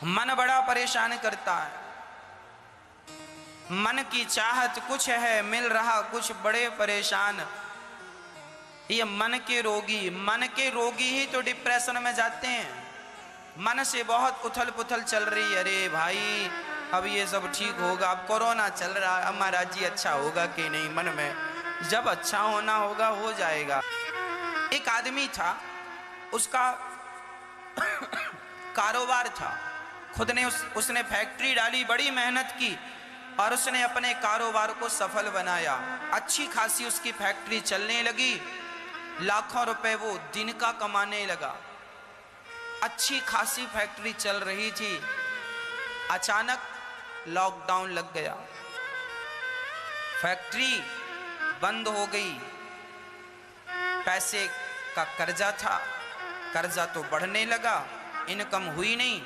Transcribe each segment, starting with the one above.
मन बड़ा परेशान करता है। मन की चाहत कुछ है, मिल रहा कुछ, बड़े परेशान। ये मन के रोगी ही तो डिप्रेशन में जाते हैं। मन से बहुत उथल पुथल चल रही है, अरे भाई अब ये सब ठीक होगा, अब कोरोना चल रहा है, अब महाराज जी अच्छा होगा कि नहीं। मन में जब अच्छा होना होगा हो जाएगा। एक आदमी था, उसका कारोबार था, खुद ने उसने फैक्ट्री डाली, बड़ी मेहनत की और उसने अपने कारोबार को सफल बनाया। अच्छी खासी उसकी फैक्ट्री चलने लगी, लाखों रुपए वो दिन का कमाने लगा। अच्छी खासी फैक्ट्री चल रही थी। अचानक लॉकडाउन लग गया, फैक्ट्री बंद हो गई। पैसे का कर्जा था, कर्जा तो बढ़ने लगा, इनकम हुई नहीं।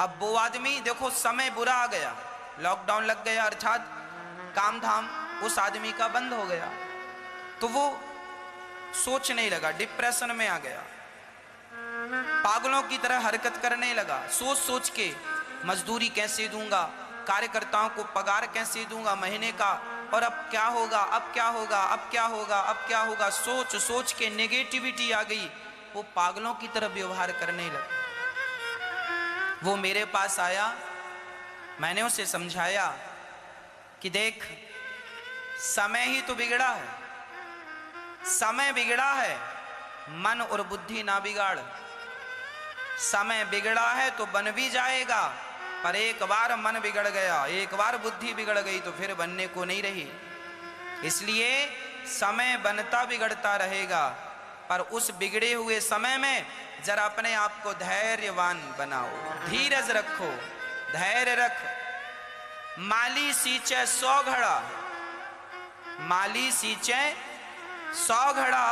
अब वो आदमी, देखो समय बुरा आ गया, लॉकडाउन लग गया अर्थात काम धाम उस आदमी का बंद हो गया। तो वो सोचने लगा, डिप्रेशन में आ गया, पागलों की तरह हरकत करने लगा। सोच सोच के मजदूरी कैसे दूंगा, कार्यकर्ताओं को पगार कैसे दूंगा महीने का, और अब क्या होगा, अब क्या होगा, अब क्या होगा, अब क्या होगा, सोच सोच के नेगेटिविटी आ गई। वो पागलों की तरह व्यवहार करने लगा। वो मेरे पास आया, मैंने उसे समझाया कि देख, समय ही तो बिगड़ा है, समय बिगड़ा है, मन और बुद्धि ना बिगाड़। समय बिगड़ा है तो बन भी जाएगा, पर एक बार मन बिगड़ गया, एक बार बुद्धि बिगड़ गई तो फिर बनने को नहीं रही। इसलिए समय बनता बिगड़ता रहेगा, पर उस बिगड़े हुए समय में जरा अपने आप को धैर्यवान बनाओ, धीरज रखो, धैर्य रख। माली सींचे 100 घड़ा, माली सींचे 100 घड़ा,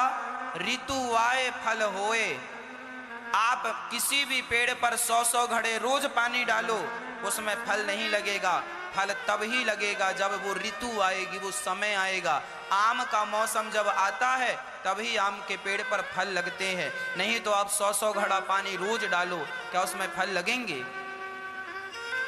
ऋतु आए फल होए। आप किसी भी पेड़ पर 100-100 घड़े रोज पानी डालो, उसमें फल नहीं लगेगा। फल तब ही लगेगा जब वो ऋतु आएगी, वो समय आएगा। आम का मौसम जब आता है तभी आम के पेड़ पर फल लगते हैं, नहीं तो आप 100-100 घड़ा पानी रोज डालो, क्या उसमें फल लगेंगे?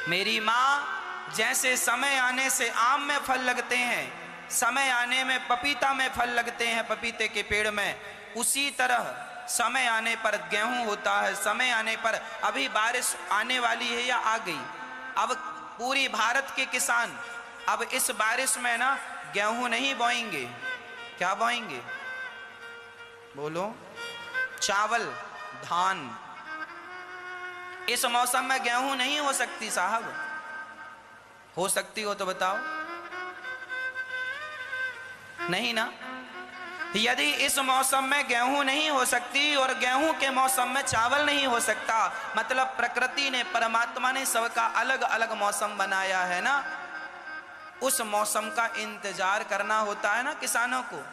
मेरी माँ, जैसे समय आने से आम में फल लगते हैं, समय आने में पपीता में फल लगते हैं, पपीते के पेड़ में, उसी तरह समय आने पर गेहूं होता है। समय आने पर, अभी बारिश आने वाली है या आ गई, अब पूरी भारत के किसान अब इस बारिश में ना गेहूं नहीं बोएंगे, क्या बोएंगे बोलो? चावल, धान। इस मौसम में गेहूं नहीं हो सकती साहब, हो सकती हो तो बताओ? नहीं ना। यदि इस मौसम में गेहूं नहीं हो सकती और गेहूं के मौसम में चावल नहीं हो सकता, मतलब प्रकृति ने, परमात्मा ने सबका अलग अलग मौसम बनाया है ना। उस मौसम का इंतजार करना होता है ना किसानों को,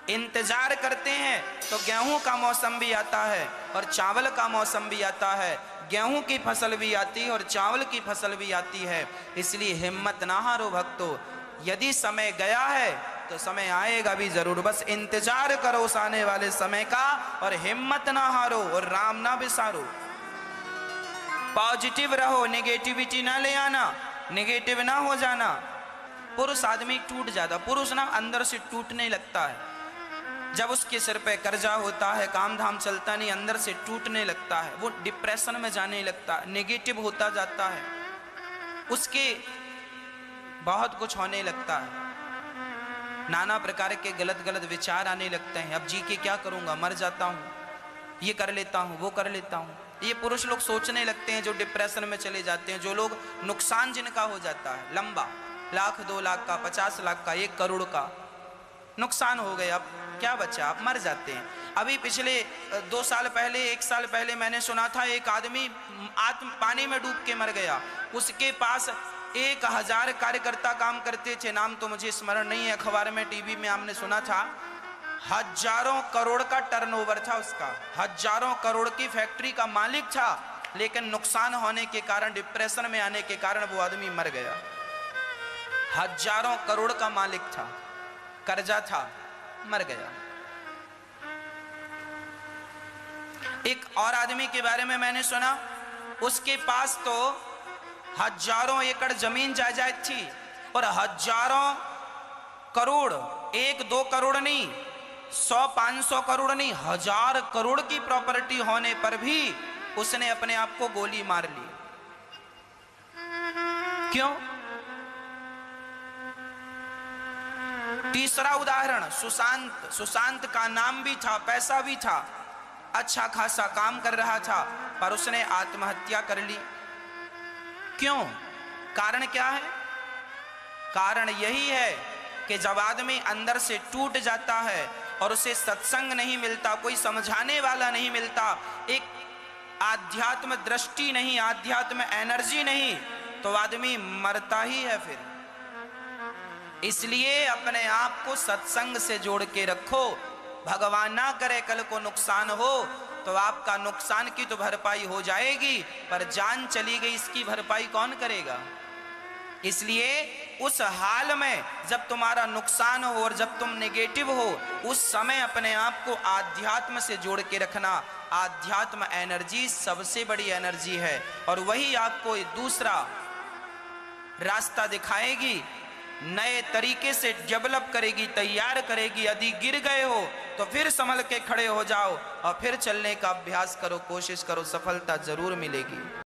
इंतजार करते हैं तो गेहूं का मौसम भी आता है और चावल का मौसम भी आता है, गेहूं की फसल भी आती है और चावल की फसल भी आती है। इसलिए हिम्मत ना हारो भक्तों, यदि समय गया है तो समय आएगा भी जरूर, बस इंतजार करो उस आने वाले समय का और हिम्मत ना हारो और राम ना बिसारो। पॉजिटिव रहो, नेगेटिविटी ना ले आना, नेगेटिव ना हो जाना। पुरुष आदमी टूट जाता, पुरुष ना अंदर से टूटने लगता है, जब उसके सिर पे कर्जा होता है, काम धाम चलता नहीं, अंदर से टूटने लगता है, वो डिप्रेशन में जाने लगता है, नेगेटिव होता जाता है, उसके बहुत कुछ होने लगता है, नाना प्रकार के गलत गलत विचार आने लगते हैं। अब जी के क्या करूंगा, मर जाता हूँ, ये कर लेता हूँ, वो कर लेता हूँ। ये पुरुष लोग सोचने लगते हैं, जो डिप्रेशन में चले जाते हैं, जो लोग नुकसान जिनका हो जाता है लंबा, 1,00,000 2 लाख का, 50 लाख का, 1 करोड़ का नुकसान हो गया, अब क्या बचा, आप मर जाते हैं। अभी पिछले 2 साल पहले, 1 साल पहले मैंने सुना था एक आदमी पानी में डूब के मर गया। उसके पास 1000 कार्यकर्ता काम करते थे, नाम तो मुझे स्मरण नहीं है, अखबार में टीवी में हमने सुना था। हजारों करोड़ का टर्नओवर था उसका, हजारों करोड़ की फैक्ट्री का मालिक था, लेकिन नुकसान होने के कारण, डिप्रेशन में आने के कारण वो आदमी मर गया। हजारों करोड़ का मालिक था, कर्जा था, मर गया। एक और आदमी के बारे में मैंने सुना, उसके पास तो हजारों एकड़ जमीन जायदाद थी और हजारों करोड़, 1-2 करोड़ नहीं, 100-500 करोड़ नहीं, 1000 करोड़ की प्रॉपर्टी होने पर भी उसने अपने आप को गोली मार ली। क्यों? तीसरा उदाहरण सुशांत। सुशांत का नाम भी था, पैसा भी था, अच्छा खासा काम कर रहा था, पर उसने आत्महत्या कर ली। क्यों? कारण क्या है? कारण यही है कि जब आदमी अंदर से टूट जाता है और उसे सत्संग नहीं मिलता, कोई समझाने वाला नहीं मिलता, एक आध्यात्म दृष्टि नहीं, आध्यात्म एनर्जी नहीं, तो आदमी मरता ही है फिर। इसलिए अपने आप को सत्संग से जोड़ के रखो। भगवान ना करे कल को नुकसान हो तो आपका नुकसान की तो भरपाई हो जाएगी, पर जान चली गई इसकी भरपाई कौन करेगा? इसलिए उस हाल में जब तुम्हारा नुकसान हो और जब तुम नेगेटिव हो, उस समय अपने आप को आध्यात्म से जोड़ के रखना। आध्यात्म एनर्जी सबसे बड़ी एनर्जी है और वही आपको दूसरा रास्ता दिखाएगी, नए तरीके से डेवलप करेगी, तैयार करेगी। यदि गिर गए हो तो फिर संभल के खड़े हो जाओ और फिर चलने का अभ्यास करो, कोशिश करो, सफलता जरूर मिलेगी।